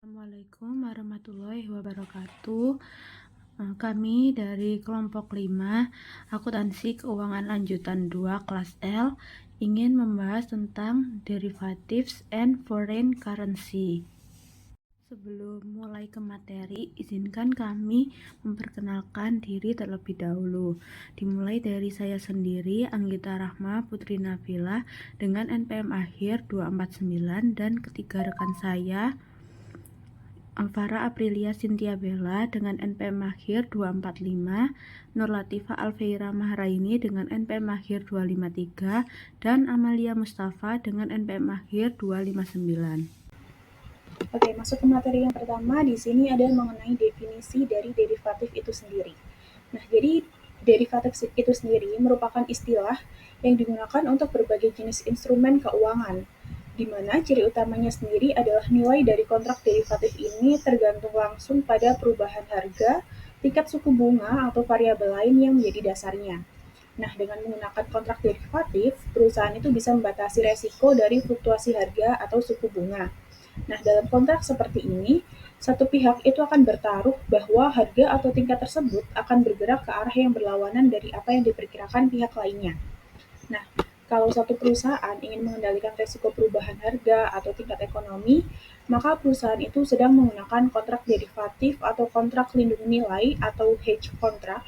Assalamualaikum warahmatullahi wabarakatuh. Kami dari kelompok 5 akuntansi keuangan lanjutan 2 kelas L ingin membahas tentang derivatives and foreign currency. Sebelum mulai ke materi, izinkan kami memperkenalkan diri terlebih dahulu. Dimulai dari saya sendiri, Anggita Rahma Putri Nabila dengan NPM akhir 249 dan ketiga rekan saya Alvara Aprilia Cynthia Bella dengan NPM akhir 245, Nur Latifah Alveira Mahraini dengan NPM akhir 253, dan Amalia Mustafa dengan NPM akhir 259. Oke, masuk ke materi yang pertama. Di sini ada mengenai definisi dari derivatif itu sendiri. Nah, jadi derivatif itu sendiri merupakan istilah yang digunakan untuk berbagai jenis instrumen keuangan, di mana ciri utamanya sendiri adalah nilai dari kontrak derivatif ini tergantung langsung pada perubahan harga, tingkat suku bunga, atau variabel lain yang menjadi dasarnya. Nah, dengan menggunakan kontrak derivatif, perusahaan itu bisa membatasi resiko dari fluktuasi harga atau suku bunga. Nah, dalam kontrak seperti ini, satu pihak itu akan bertaruh bahwa harga atau tingkat tersebut akan bergerak ke arah yang berlawanan dari apa yang diperkirakan pihak lainnya. Nah, kalau satu perusahaan ingin mengendalikan risiko perubahan harga atau tingkat ekonomi, maka perusahaan itu sedang menggunakan kontrak derivatif atau kontrak lindung nilai atau hedge kontrak,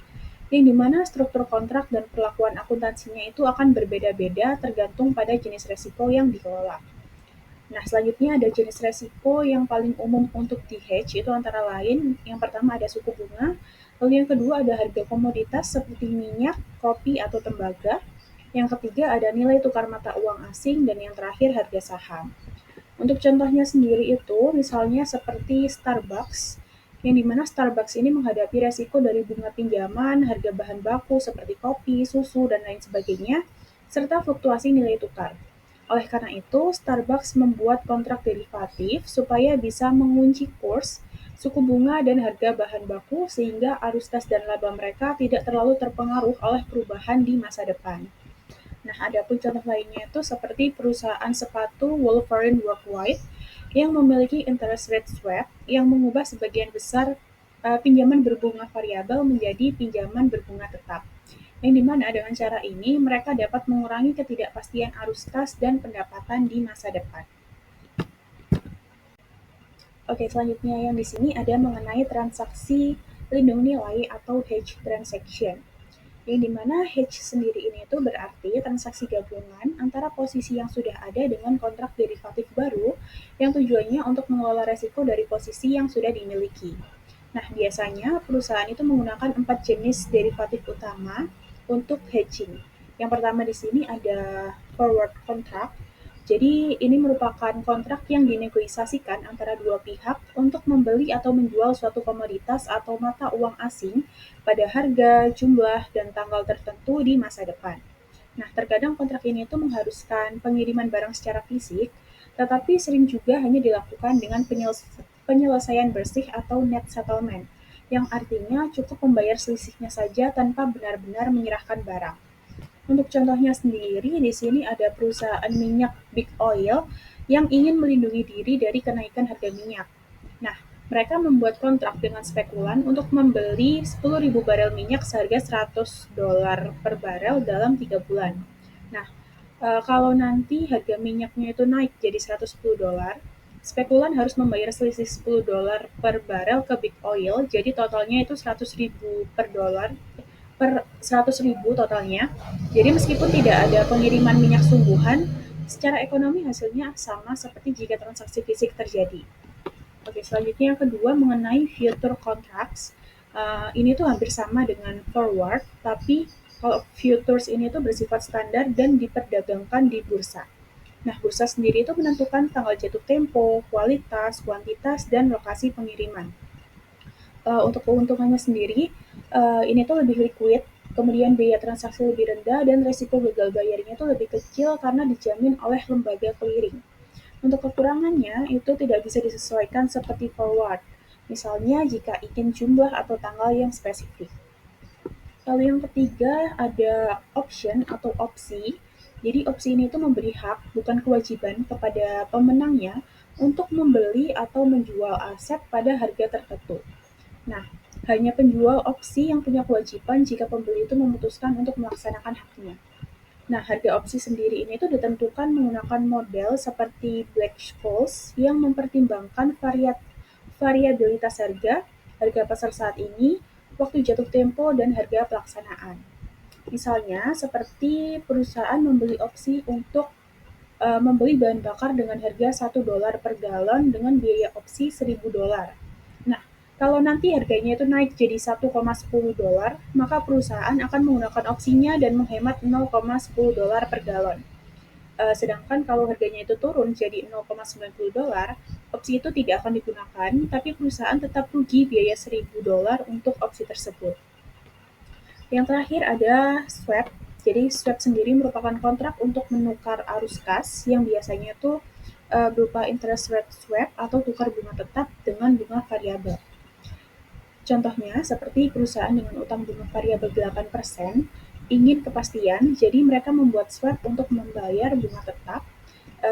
yang dimana struktur kontrak dan perlakuan akuntansinya itu akan berbeda-beda tergantung pada jenis risiko yang dikelola. Nah, selanjutnya ada jenis resiko yang paling umum untuk di-hedge itu antara lain, yang pertama ada suku bunga, lalu yang kedua ada harga komoditas seperti minyak, kopi, atau tembaga, yang ketiga ada nilai tukar mata uang asing, dan yang terakhir harga saham. Untuk contohnya sendiri itu, misalnya seperti Starbucks, yang dimana Starbucks ini menghadapi resiko dari bunga pinjaman, harga bahan baku seperti kopi, susu, dan lain sebagainya, serta fluktuasi nilai tukar. Oleh karena itu, Starbucks membuat kontrak derivatif supaya bisa mengunci kurs, suku bunga, dan harga bahan baku sehingga arus kas dan laba mereka tidak terlalu terpengaruh oleh perubahan di masa depan. Nah, ada pun contoh lainnya itu seperti perusahaan sepatu Wolverine Worldwide yang memiliki interest rate swap yang mengubah sebagian besar pinjaman berbunga variabel menjadi pinjaman berbunga tetap. Yang dimana dengan cara ini mereka dapat mengurangi ketidakpastian arus kas dan pendapatan di masa depan. Oke, selanjutnya yang di sini ada mengenai transaksi lindung nilai atau hedge transaction. Yang dimana hedge sendiri ini itu berarti transaksi gabungan antara posisi yang sudah ada dengan kontrak derivatif baru yang tujuannya untuk mengelola resiko dari posisi yang sudah dimiliki. Nah, biasanya perusahaan itu menggunakan 4 jenis derivatif utama untuk hedging. Yang pertama di sini ada forward contract. Jadi ini merupakan kontrak yang dinegosiasikan antara dua pihak untuk membeli atau menjual suatu komoditas atau mata uang asing pada harga, jumlah, dan tanggal tertentu di masa depan. Nah, terkadang kontrak ini itu mengharuskan pengiriman barang secara fisik, tetapi sering juga hanya dilakukan dengan penyelesaian bersih atau net settlement, yang artinya cukup membayar selisihnya saja tanpa benar-benar menyerahkan barang. Untuk contohnya sendiri, di sini ada perusahaan minyak Big Oil yang ingin melindungi diri dari kenaikan harga minyak. Nah, mereka membuat kontrak dengan spekulan untuk membeli 10.000 barel minyak seharga $100 per barel dalam 3 bulan. Nah, kalau nanti harga minyaknya itu naik jadi $110, spekulan harus membayar selisih $10 per barel ke Big Oil, jadi totalnya itu 100.000 per 100.000 totalnya. Jadi meskipun tidak ada pengiriman minyak sungguhan, secara ekonomi hasilnya sama seperti jika transaksi fisik terjadi. Oke, selanjutnya yang kedua mengenai future contracts. Ini tuh hampir sama dengan forward, tapi kalau futures ini tuh bersifat standar dan diperdagangkan di bursa. Nah, bursa sendiri itu menentukan tanggal jatuh tempo, kualitas, kuantitas, dan lokasi pengiriman. Untuk keuntungannya sendiri, ini tuh lebih liquid, kemudian biaya transaksi lebih rendah, dan resiko gagal bayarnya itu lebih kecil karena dijamin oleh lembaga clearing. Untuk kekurangannya, itu tidak bisa disesuaikan seperti forward, misalnya jika ingin jumlah atau tanggal yang spesifik. Lalu yang ketiga ada option atau opsi. Jadi opsi ini tuh memberi hak, bukan kewajiban kepada pemenangnya untuk membeli atau menjual aset pada harga tertentu. Nah, hanya penjual opsi yang punya kewajiban jika pembeli itu memutuskan untuk melaksanakan haknya. Nah, harga opsi sendiri ini tuh ditentukan menggunakan model seperti Black-Scholes yang mempertimbangkan variabilitas harga, harga pasar saat ini, waktu jatuh tempo, dan harga pelaksanaan. Misalnya, seperti perusahaan membeli opsi untuk membeli bahan bakar dengan harga $1 per galon dengan biaya opsi $1.000. Nah, kalau nanti harganya itu naik jadi $1,10, maka perusahaan akan menggunakan opsinya dan menghemat $0,10 per galon. Sedangkan kalau harganya itu turun jadi $0,90, opsi itu tidak akan digunakan, tapi perusahaan tetap rugi biaya $1.000 untuk opsi tersebut. Yang terakhir ada swap. Jadi swap sendiri merupakan kontrak untuk menukar arus kas yang biasanya itu berupa interest rate swap atau tukar bunga tetap dengan bunga variabel. Contohnya seperti perusahaan dengan utang bunga variabel 8% ingin kepastian, jadi mereka membuat swap untuk membayar bunga tetap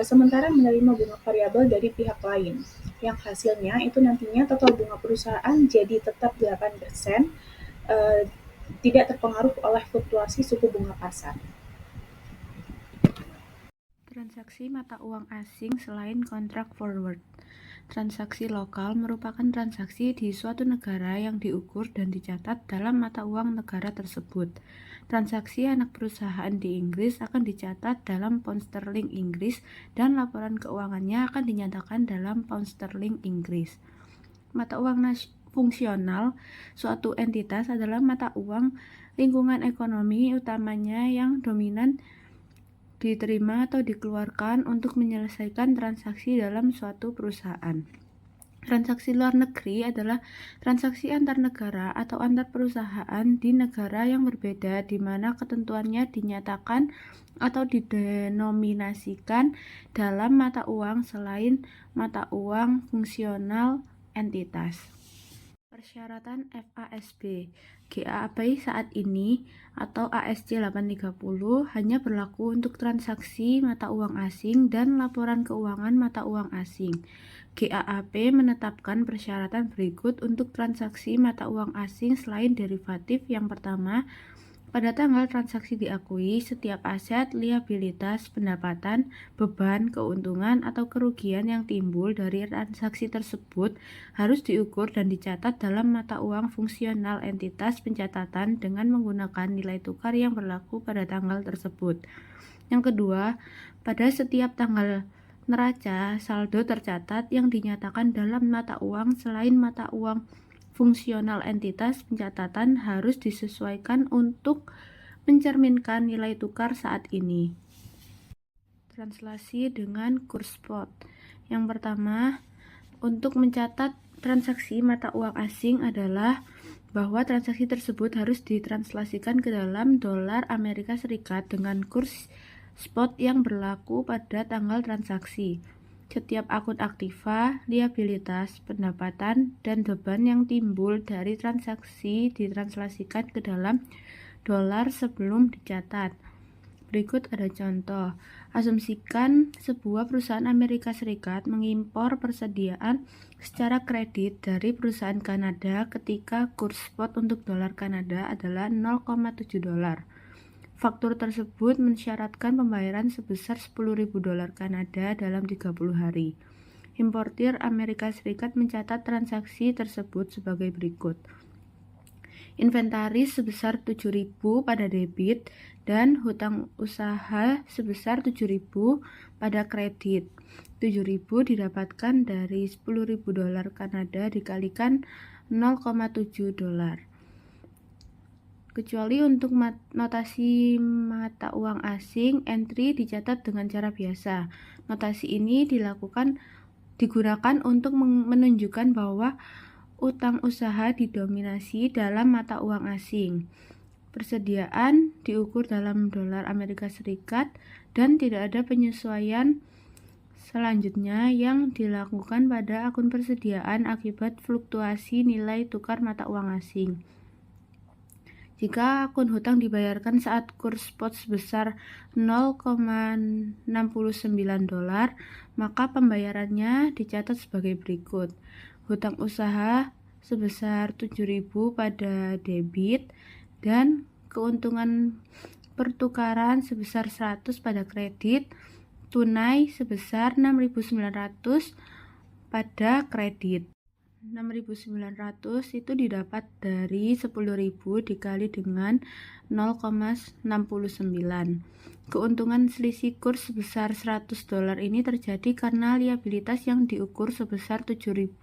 sementara menerima bunga variabel dari pihak lain. Yang hasilnya itu nantinya total bunga perusahaan jadi tetap 8%, tidak terpengaruh oleh fluktuasi suku bunga pasar. Transaksi mata uang asing selain kontrak forward. Transaksi lokal merupakan transaksi di suatu negara yang diukur dan dicatat dalam mata uang negara tersebut. Transaksi anak perusahaan di Inggris akan dicatat dalam pound sterling Inggris dan laporan keuangannya akan dinyatakan dalam pound sterling Inggris. Mata uang fungsional suatu entitas adalah mata uang lingkungan ekonomi utamanya yang dominan diterima atau dikeluarkan untuk menyelesaikan transaksi dalam suatu perusahaan. Transaksi luar negeri adalah transaksi antar negara atau antar perusahaan di negara yang berbeda di mana ketentuannya dinyatakan atau didenominasikan dalam mata uang selain mata uang fungsional entitas. Persyaratan FASB. GAAP saat ini atau ASC 830 hanya berlaku untuk transaksi mata uang asing dan laporan keuangan mata uang asing. GAAP menetapkan persyaratan berikut untuk transaksi mata uang asing selain derivatif. Yang pertama, pada tanggal transaksi diakui, setiap aset, liabilitas, pendapatan, beban, keuntungan, atau kerugian yang timbul dari transaksi tersebut harus diukur dan dicatat dalam mata uang fungsional entitas pencatatan dengan menggunakan nilai tukar yang berlaku pada tanggal tersebut. Yang kedua, pada setiap tanggal neraca, saldo tercatat yang dinyatakan dalam mata uang selain mata uang fungsional entitas pencatatan harus disesuaikan untuk mencerminkan nilai tukar saat ini. Translasi dengan kurs spot. Yang pertama, untuk mencatat transaksi mata uang asing adalah bahwa transaksi tersebut harus ditranslasikan ke dalam dolar Amerika Serikat dengan kurs spot yang berlaku pada tanggal transaksi. Setiap akun aktiva, liabilitas, pendapatan, dan beban yang timbul dari transaksi ditranslasikan ke dalam dolar sebelum dicatat. Berikut ada contoh. Asumsikan sebuah perusahaan Amerika Serikat mengimpor persediaan secara kredit dari perusahaan Kanada ketika kurs spot untuk dolar Kanada adalah $0,7. Faktur tersebut mensyaratkan pembayaran sebesar $10.000 Kanada dalam 30 hari. Importir Amerika Serikat mencatat transaksi tersebut sebagai berikut. Inventaris sebesar 7.000 pada debit dan hutang usaha sebesar 7.000 pada kredit. 7.000 didapatkan dari $10.000 Kanada dikalikan $0,7. Kecuali untuk notasi mata uang asing, entry dicatat dengan cara biasa. Notasi ini digunakan untuk menunjukkan bahwa utang usaha didominasi dalam mata uang asing. Persediaan diukur dalam dolar Amerika Serikat dan tidak ada penyesuaian selanjutnya yang dilakukan pada akun persediaan akibat fluktuasi nilai tukar mata uang asing. Jika akun hutang dibayarkan saat kurs spot sebesar $0,69, maka pembayarannya dicatat sebagai berikut. Hutang usaha sebesar 7.000 pada debit dan keuntungan pertukaran sebesar 100 pada kredit, tunai sebesar 6.900 pada kredit. 6.900 itu didapat dari 10.000 dikali dengan 0,69. Keuntungan selisih kurs sebesar $100 ini terjadi karena liabilitas yang diukur sebesar 7.000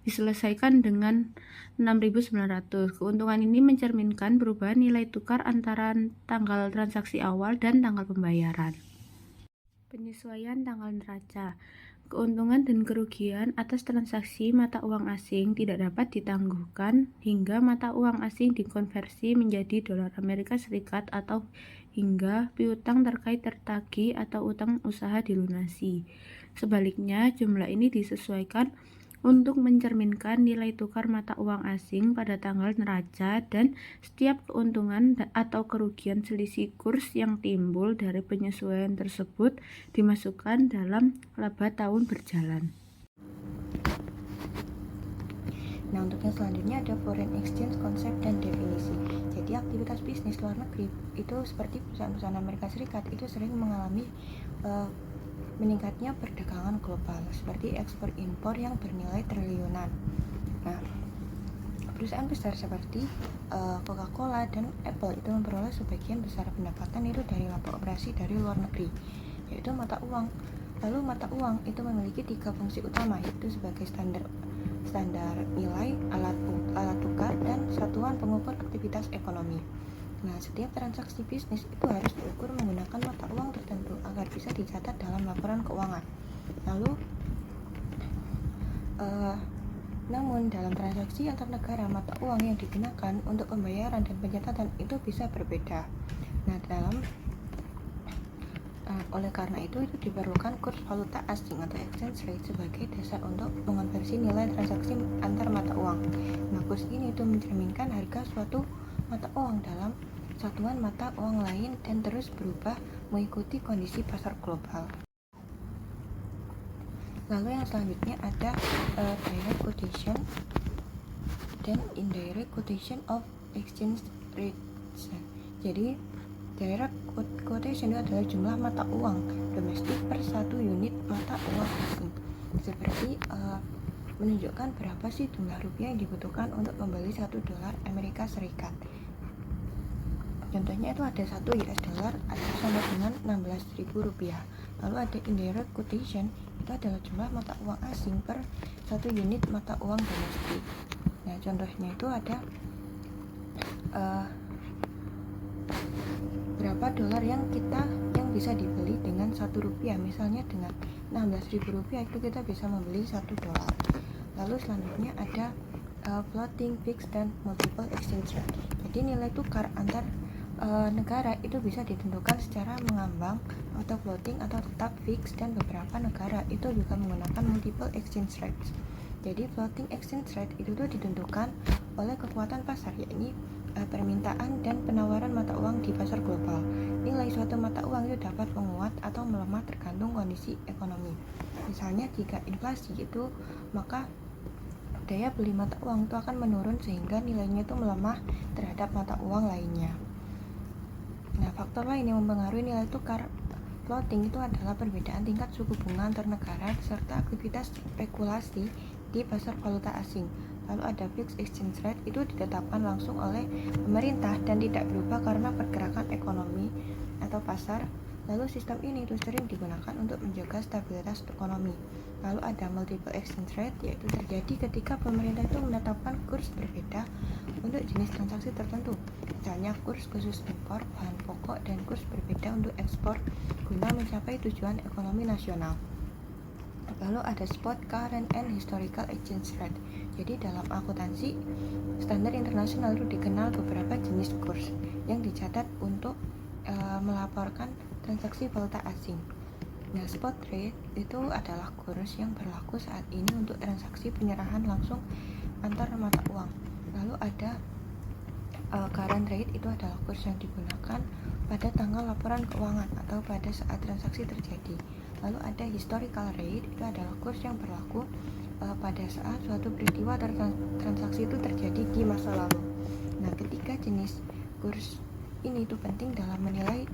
diselesaikan dengan 6.900. Keuntungan ini mencerminkan perubahan nilai tukar antara tanggal transaksi awal dan tanggal pembayaran. Penyesuaian tanggal neraca. Keuntungan dan kerugian atas transaksi mata uang asing tidak dapat ditangguhkan hingga mata uang asing dikonversi menjadi dolar Amerika Serikat atau hingga piutang terkait tertagih atau utang usaha dilunasi. Sebaliknya, jumlah ini disesuaikan untuk mencerminkan nilai tukar mata uang asing pada tanggal neraca, dan setiap keuntungan atau kerugian selisih kurs yang timbul dari penyesuaian tersebut dimasukkan dalam laba tahun berjalan. Nah, untuk yang selanjutnya ada foreign exchange konsep dan definisi. Jadi aktivitas bisnis luar negeri itu seperti perusahaan-perusahaan Amerika Serikat itu sering mengalami meningkatnya perdagangan global seperti ekspor impor yang bernilai triliunan. Nah, perusahaan besar seperti Coca-Cola dan Apple itu memperoleh sebagian besar pendapatan itu dari laba operasi dari luar negeri, yaitu mata uang. Lalu mata uang itu memiliki 3 fungsi utama, yaitu sebagai standar nilai, alat tukar, dan satuan pengukur aktivitas ekonomi. Nah, setiap transaksi bisnis itu harus diukur menggunakan mata uang tertentu agar bisa dicatat dalam laporan keuangan. Lalu, namun dalam transaksi antar negara, mata uang yang digunakan untuk pembayaran dan pencatatan itu bisa berbeda. Nah, oleh karena itu diperlukan kurs valuta asing atau exchange rate sebagai dasar untuk mengonversi nilai transaksi antar mata uang. Nah, kurs ini itu mencerminkan harga suatu mata uang dalam satuan mata uang lain dan terus berubah mengikuti kondisi pasar global. Lalu yang selanjutnya ada direct quotation dan indirect quotation of exchange rates. Jadi direct quotation itu adalah jumlah mata uang domestik per satu unit mata uang asing. Seperti menunjukkan berapa sih jumlah rupiah yang dibutuhkan untuk membeli $1 Amerika Serikat. Contohnya itu ada 1 US dollar sama dengan 16.000 rupiah. Lalu ada indirect quotation, itu adalah jumlah mata uang asing per 1 unit mata uang domestik. Nah, contohnya itu ada berapa dolar yang bisa dibeli dengan 1 rupiah. Misalnya dengan 16.000 rupiah itu kita bisa membeli 1 dolar. Lalu selanjutnya ada floating, fixed, dan multiple exchange rate. Jadi nilai tukar antar negara itu bisa ditentukan secara mengambang atau floating atau tetap fixed, dan beberapa negara itu juga menggunakan multiple exchange rates. Jadi floating exchange rate itu tuh ditentukan oleh kekuatan pasar, yakni permintaan dan penawaran mata uang di pasar global. Nilai suatu mata uang itu dapat menguat atau melemah tergantung kondisi ekonomi. Misalnya jika inflasi itu, maka daya beli mata uang itu akan menurun sehingga nilainya itu melemah terhadap mata uang lainnya. Nah, faktor lain yang mempengaruhi nilai tukar floating itu adalah perbedaan tingkat suku bunga antar negara serta aktivitas spekulasi di pasar valuta asing. Lalu ada fixed exchange rate, itu ditetapkan langsung oleh pemerintah dan tidak berubah karena pergerakan ekonomi atau pasar. Lalu sistem ini itu sering digunakan untuk menjaga stabilitas ekonomi. Lalu ada multiple exchange rate, yaitu terjadi ketika pemerintah itu menetapkan kurs berbeda untuk jenis transaksi tertentu. Misalnya kurs khusus impor bahan pokok dan kurs berbeda untuk ekspor guna mencapai tujuan ekonomi nasional. Lalu ada spot, current, and historical exchange rate. Jadi dalam akuntansi standar internasional itu dikenal beberapa jenis kurs yang dicatat untuk melaporkan transaksi valuta asing. Nah, spot rate itu adalah kurs yang berlaku saat ini untuk transaksi penyerahan langsung antar mata uang. Lalu ada current rate itu adalah kurs yang digunakan pada tanggal laporan keuangan atau pada saat transaksi terjadi. Lalu ada historical rate, itu adalah kurs yang berlaku pada saat suatu peristiwa atau transaksi itu terjadi di masa lalu. Nah, ketiga jenis kurs ini itu penting dalam menilai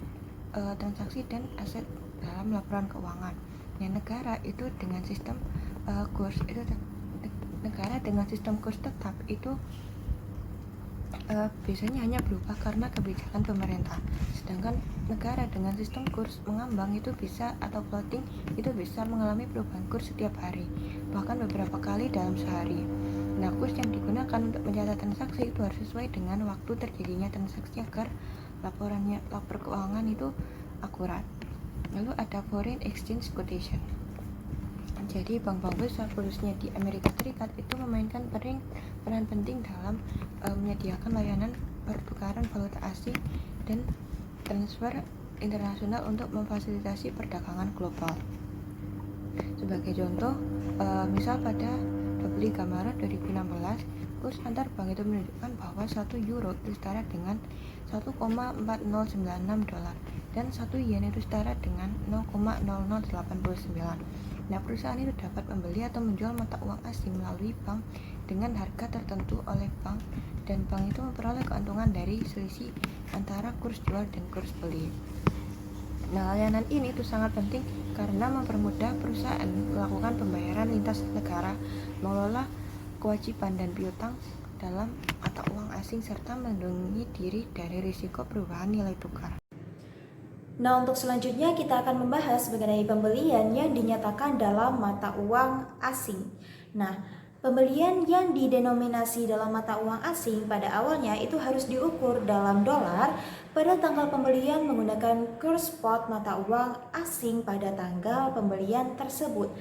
transaksi dan aset dalam laporan keuangan. Nah, negara itu dengan sistem kurs itu negara dengan sistem kurs tetap itu biasanya hanya berubah karena kebijakan pemerintah. Sedangkan negara dengan sistem kurs mengambang itu bisa atau floating itu bisa mengalami perubahan kurs setiap hari, bahkan beberapa kali dalam sehari. Nah, kurs yang digunakan untuk mencatat transaksi itu harus sesuai dengan waktu terjadinya transaksi agar lapor keuangan itu akurat. Lalu ada foreign exchange quotation. Jadi bank-bank besar khususnya di Amerika Serikat itu memainkan peran penting dalam menyediakan layanan pertukaran valuta asing dan transfer internasional untuk memfasilitasi perdagangan global. Sebagai contoh, misal pada 23 Maret 2016, kurs antar bank itu menunjukkan bahwa 1 euro itu setara dengan 1,4096 dolar dan 1 yen itu setara dengan 0,0089. Nah, perusahaan itu dapat membeli atau menjual mata uang asing melalui bank dengan harga tertentu oleh bank, dan bank itu memperoleh keuntungan dari selisih antara kurs jual dan kurs beli. Nah, layanan ini itu sangat penting karena mempermudah perusahaan melakukan pembayaran lintas negara, mengelola kewajiban dan piutang dalam mata uang asing, serta melindungi diri dari risiko perubahan nilai tukar. Nah, untuk selanjutnya kita akan membahas mengenai pembelian yang dinyatakan dalam mata uang asing. Nah, pembelian yang didenominasi dalam mata uang asing pada awalnya itu harus diukur dalam dolar pada tanggal pembelian menggunakan kurs spot mata uang asing pada tanggal pembelian tersebut.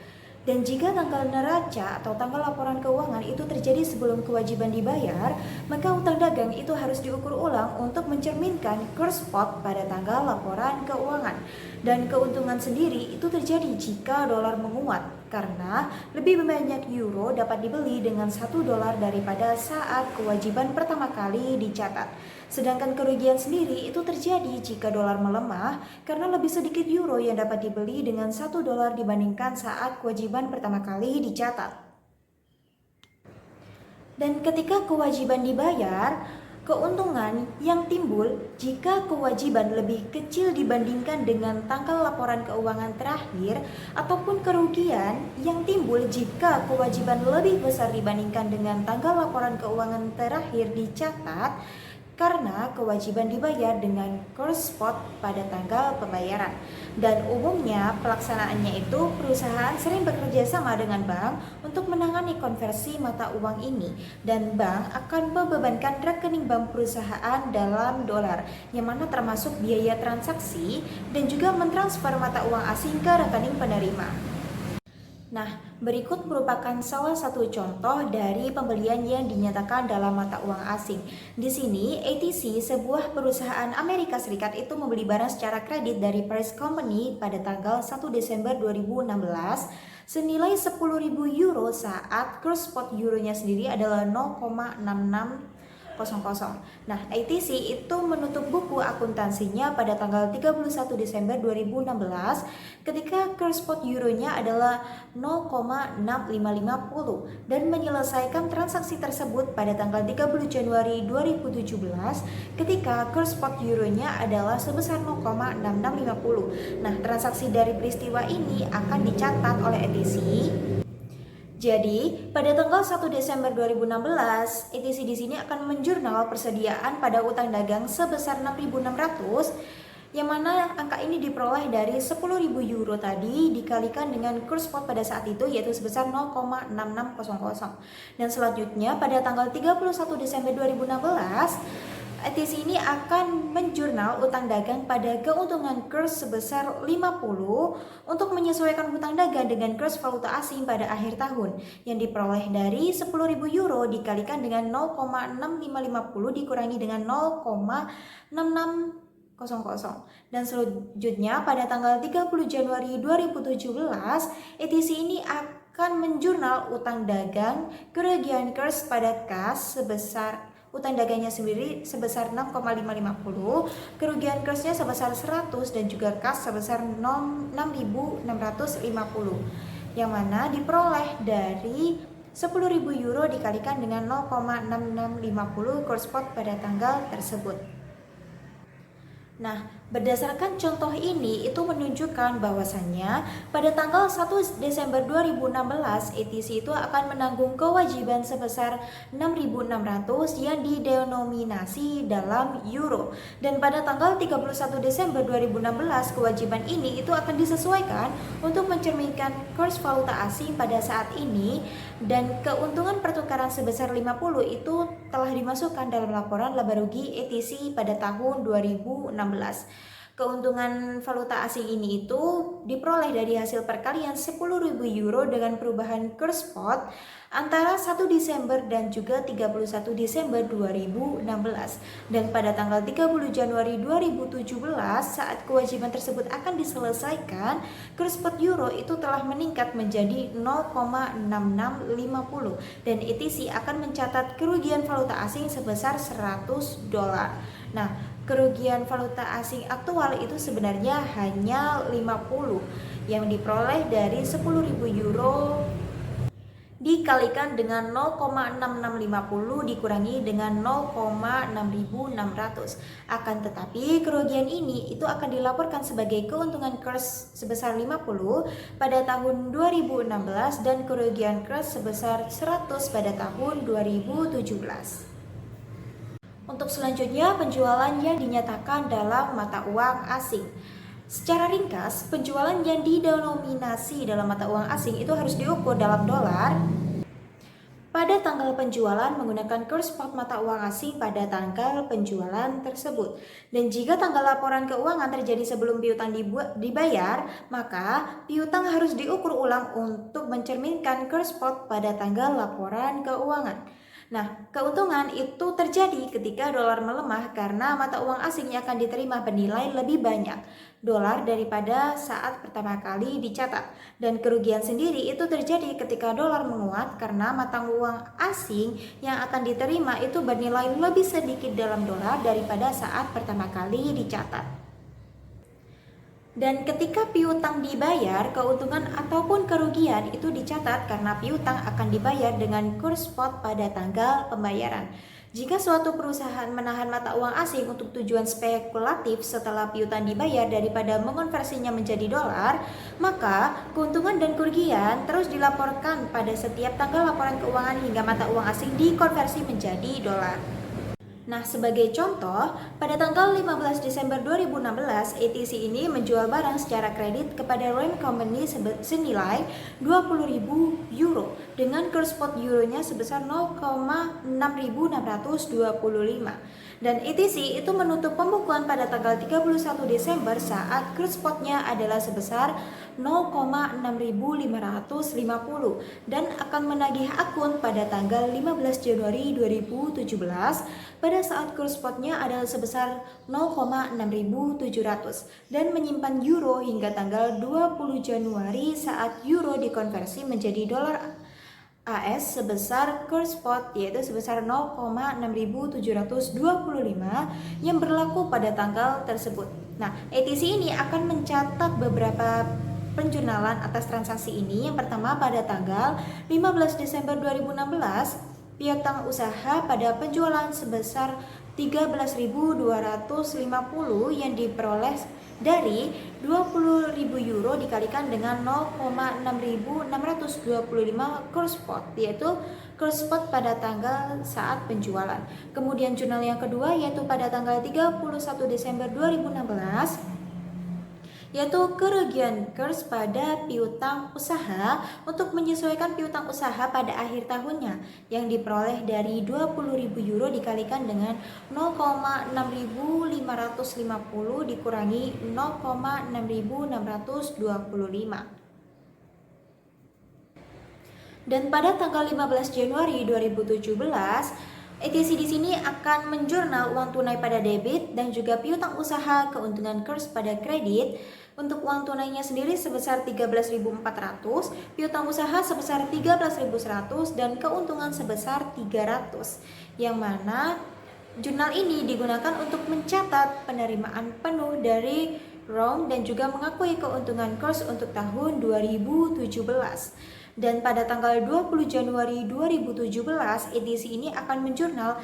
Dan jika tanggal neraca atau tanggal laporan keuangan itu terjadi sebelum kewajiban dibayar, maka utang dagang itu harus diukur ulang untuk mencerminkan kurs spot pada tanggal laporan keuangan. Dan keuntungan sendiri itu terjadi jika dolar menguat, karena lebih banyak euro dapat dibeli dengan 1 dolar daripada saat kewajiban pertama kali dicatat. Sedangkan kerugian sendiri itu terjadi jika dolar melemah karena lebih sedikit euro yang dapat dibeli dengan 1 dolar dibandingkan saat kewajiban pertama kali dicatat. Dan ketika kewajiban dibayar, keuntungan yang timbul jika kewajiban lebih kecil dibandingkan dengan tanggal laporan keuangan terakhir, ataupun kerugian yang timbul jika kewajiban lebih besar dibandingkan dengan tanggal laporan keuangan terakhir dicatat, karena kewajiban dibayar dengan kurs spot pada tanggal pembayaran. Dan umumnya pelaksanaannya itu perusahaan sering bekerja sama dengan bank untuk menangani konversi mata uang ini, dan bank akan membebankan rekening bank perusahaan dalam dolar, yang mana termasuk biaya transaksi dan juga mentransfer mata uang asing ke rekening penerima. Nah, berikut merupakan salah satu contoh dari pembelian yang dinyatakan dalam mata uang asing. Di sini, ATC, sebuah perusahaan Amerika Serikat, itu membeli barang secara kredit dari Paris Company pada tanggal 1 Desember 2016 senilai 10.000 euro saat kurs spot euronya sendiri adalah 0,6600. Nah, ATC itu menutup buku akuntansinya pada tanggal 31 Desember 2016 ketika kurs spot euronya adalah 0,6550 dan menyelesaikan transaksi tersebut pada tanggal 30 Januari 2017 ketika kurs spot euronya adalah sebesar 0,6650. Nah, transaksi dari peristiwa ini akan dicatat oleh ATC. Jadi, pada tanggal 1 Desember 2016, ATC di sini akan menjurnal persediaan pada utang dagang sebesar 6.600, yang mana angka ini diperoleh dari 10.000 euro tadi dikalikan dengan kurs spot pada saat itu, yaitu sebesar 0,6600. Dan selanjutnya pada tanggal 31 Desember 2016, ATC ini akan menjurnal utang dagang pada keuntungan kurs sebesar 50 untuk menyesuaikan utang dagang dengan kurs valuta asing pada akhir tahun, yang diperoleh dari 10.000 euro dikalikan dengan 0,6550 dikurangi dengan 0,6600. Dan selanjutnya pada tanggal 30 Januari 2017, ATC ini akan menjurnal utang dagang kerugian kurs pada kas sebesar utang dagangnya sendiri sebesar 6,550, kerugian kursnya sebesar 100 dan juga kas sebesar 6.650, yang mana diperoleh dari 10.000 euro dikalikan dengan 0,6650 kurs spot pada tanggal tersebut. Nah, berdasarkan contoh ini itu menunjukkan bahwasannya pada tanggal 1 Desember 2016 ETC itu akan menanggung kewajiban sebesar 6.600 yang didenominasi dalam euro, dan pada tanggal 31 Desember 2016 kewajiban ini itu akan disesuaikan untuk mencerminkan kurs valuta asing pada saat ini, dan keuntungan pertukaran sebesar 50 itu telah dimasukkan dalam laporan laba rugi ETC pada tahun 2016. Keuntungan valuta asing ini itu diperoleh dari hasil perkalian 10.000 euro dengan perubahan kurs spot antara 1 Desember dan juga 31 Desember 2016. Dan pada tanggal 30 Januari 2017 saat kewajiban tersebut akan diselesaikan, kurs spot euro itu telah meningkat menjadi 0,6650 dan ETC akan mencatat kerugian valuta asing sebesar $100. Nah, kerugian valuta asing aktual itu sebenarnya hanya 50 yang diperoleh dari 10.000 euro dikalikan dengan 0,6650 dikurangi dengan 0,6600. Akan tetapi kerugian ini itu akan dilaporkan sebagai keuntungan kurs sebesar 50 pada tahun 2016 dan kerugian kurs sebesar 100 pada tahun 2017. Untuk selanjutnya, penjualan yang dinyatakan dalam mata uang asing. Secara ringkas, penjualan yang didenominasi dalam mata uang asing itu harus diukur dalam dolar pada tanggal penjualan menggunakan kurs spot mata uang asing pada tanggal penjualan tersebut. Dan jika tanggal laporan keuangan terjadi sebelum piutang dibayar, maka piutang harus diukur ulang untuk mencerminkan kurs spot pada tanggal laporan keuangan. Nah, keuntungan itu terjadi ketika dolar melemah karena mata uang asingnya akan diterima bernilai lebih banyak dolar daripada saat pertama kali dicatat. Dan kerugian sendiri itu terjadi ketika dolar menguat karena mata uang asing yang akan diterima itu bernilai lebih sedikit dalam dolar daripada saat pertama kali dicatat. Dan ketika piutang dibayar, keuntungan ataupun kerugian itu dicatat karena piutang akan dibayar dengan kurs spot pada tanggal pembayaran. Jika suatu perusahaan menahan mata uang asing untuk tujuan spekulatif setelah piutang dibayar daripada mengonversinya menjadi dolar, maka keuntungan dan kerugian terus dilaporkan pada setiap tanggal laporan keuangan hingga mata uang asing dikonversi menjadi dolar. Nah, sebagai contoh, pada tanggal 15 Desember 2016, ETC ini menjual barang secara kredit kepada RAM Company senilai 20.000 euro dengan kurs spot euronya sebesar 0,6625. Dan ETC itu menutup pembukuan pada tanggal 31 Desember saat kurs spotnya adalah sebesar 0,6550 dan akan menagih akun pada tanggal 15 Januari 2017 pada saat kurs spotnya adalah sebesar 0,6700 dan menyimpan euro hingga tanggal 20 Januari saat euro dikonversi menjadi dolar AS sebesar kurs spot yaitu sebesar 0,6725 yang berlaku pada tanggal tersebut. Nah, ETC ini akan mencatat beberapa penjurnalan atas transaksi ini. Yang pertama pada tanggal 15 Desember 2016, piutang usaha pada penjualan sebesar 13.250 yang diperoleh dari 20.000 euro dikalikan dengan 0,6625 kurs spot yaitu kurs spot pada tanggal saat penjualan. Kemudian jurnal yang kedua yaitu pada tanggal 31 Desember 2016 yaitu kerugian kurs pada piutang usaha untuk menyesuaikan piutang usaha pada akhir tahunnya yang diperoleh dari 20.000 euro dikalikan dengan 0,6550 dikurangi 0,6625. Dan pada tanggal 15 Januari 2017 ETC di sini akan menjurnal uang tunai pada debit dan juga piutang usaha keuntungan kurs pada kredit Untuk uang tunainya sendiri sebesar 13.400, piutang usaha sebesar 13.100 dan keuntungan sebesar 300. Yang mana jurnal ini digunakan untuk mencatat penerimaan penuh dari ROM dan juga mengakui keuntungan course untuk tahun 2017. Dan pada tanggal 20 Januari 2017, edisi ini akan menjurnal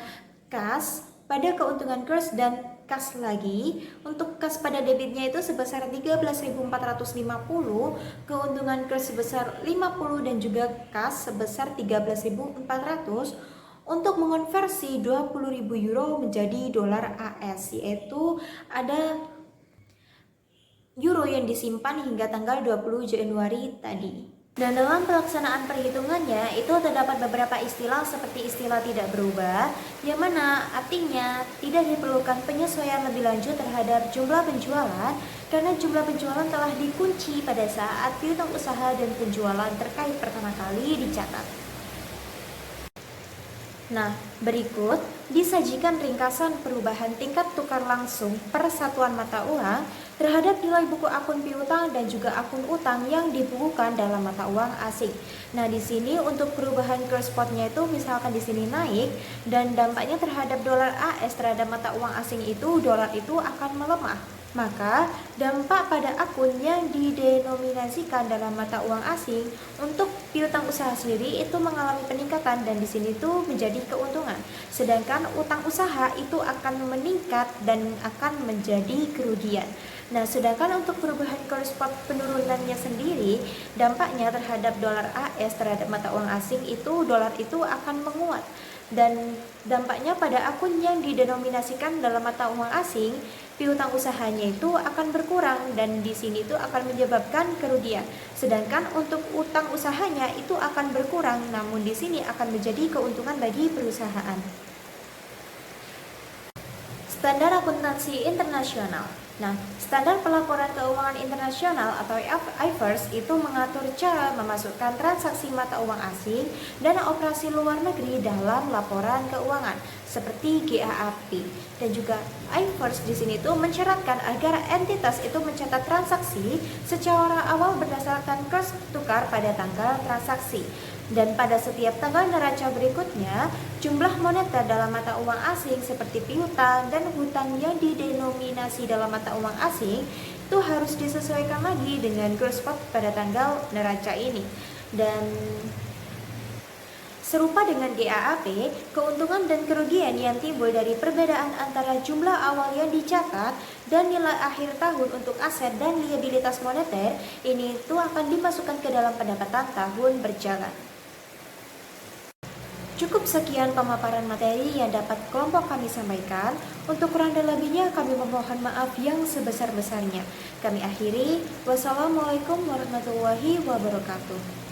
kas pada keuntungan course dan kas lagi. Untuk kas pada debitnya itu sebesar 13.450, keuntungan course sebesar 50 dan juga kas sebesar 13.400 untuk mengonversi 20.000 euro menjadi dolar AS, yaitu ada euro yang disimpan hingga tanggal 20 Januari tadi. Dan dalam pelaksanaan perhitungannya itu terdapat beberapa istilah seperti istilah tidak berubah, yang mana artinya tidak diperlukan penyesuaian lebih lanjut terhadap jumlah penjualan karena jumlah penjualan telah dikunci pada saat piutang usaha dan penjualan terkait pertama kali dicatat. Nah, berikut disajikan ringkasan perubahan tingkat tukar langsung per satuan mata uang terhadap nilai buku akun piutang dan juga akun utang yang dibukukan dalam mata uang asing. Nah, di sini untuk perubahan course spotnya itu misalkan di sini naik dan dampaknya terhadap dolar AS terhadap mata uang asing itu dolar itu akan melemah. Maka dampak pada akun yang didenominasikan dalam mata uang asing untuk piutang usaha sendiri itu mengalami peningkatan dan di sini tuh menjadi keuntungan. Sedangkan utang usaha itu akan meningkat dan akan menjadi kerugian. Nah, sedangkan untuk perubahan course spot penurunannya sendiri, dampaknya terhadap dolar AS terhadap mata uang asing itu dolar itu akan menguat. Dan dampaknya pada akun yang didenominasikan dalam mata uang asing, piutang usahanya itu akan berkurang dan di sini itu akan menyebabkan kerugian. Sedangkan untuk utang usahanya itu akan berkurang, namun di sini akan menjadi keuntungan bagi perusahaan. Standar akuntansi internasional. Nah, standar pelaporan keuangan internasional atau IFRS itu mengatur cara memasukkan transaksi mata uang asing dan operasi luar negeri dalam laporan keuangan seperti GAAP. Dan juga IFRS di sini tuh mensyaratkan agar entitas itu mencatat transaksi secara awal berdasarkan kurs tukar pada tanggal transaksi. Dan pada setiap tanggal neraca berikutnya, jumlah moneter dalam mata uang asing seperti piutang dan hutang yang didenominasi dalam mata uang asing itu harus disesuaikan lagi dengan kurs spot pada tanggal neraca ini. Dan serupa dengan GAAP, keuntungan dan kerugian yang timbul dari perbedaan antara jumlah awal yang dicatat dan nilai akhir tahun untuk aset dan liabilitas moneter ini itu akan dimasukkan ke dalam pendapatan tahun berjalan. Cukup sekian pemaparan materi yang dapat kelompok kami sampaikan. Untuk kurang dan lebihnya kami memohon maaf yang sebesar-besarnya. Kami akhiri. Wassalamualaikum warahmatullahi wabarakatuh.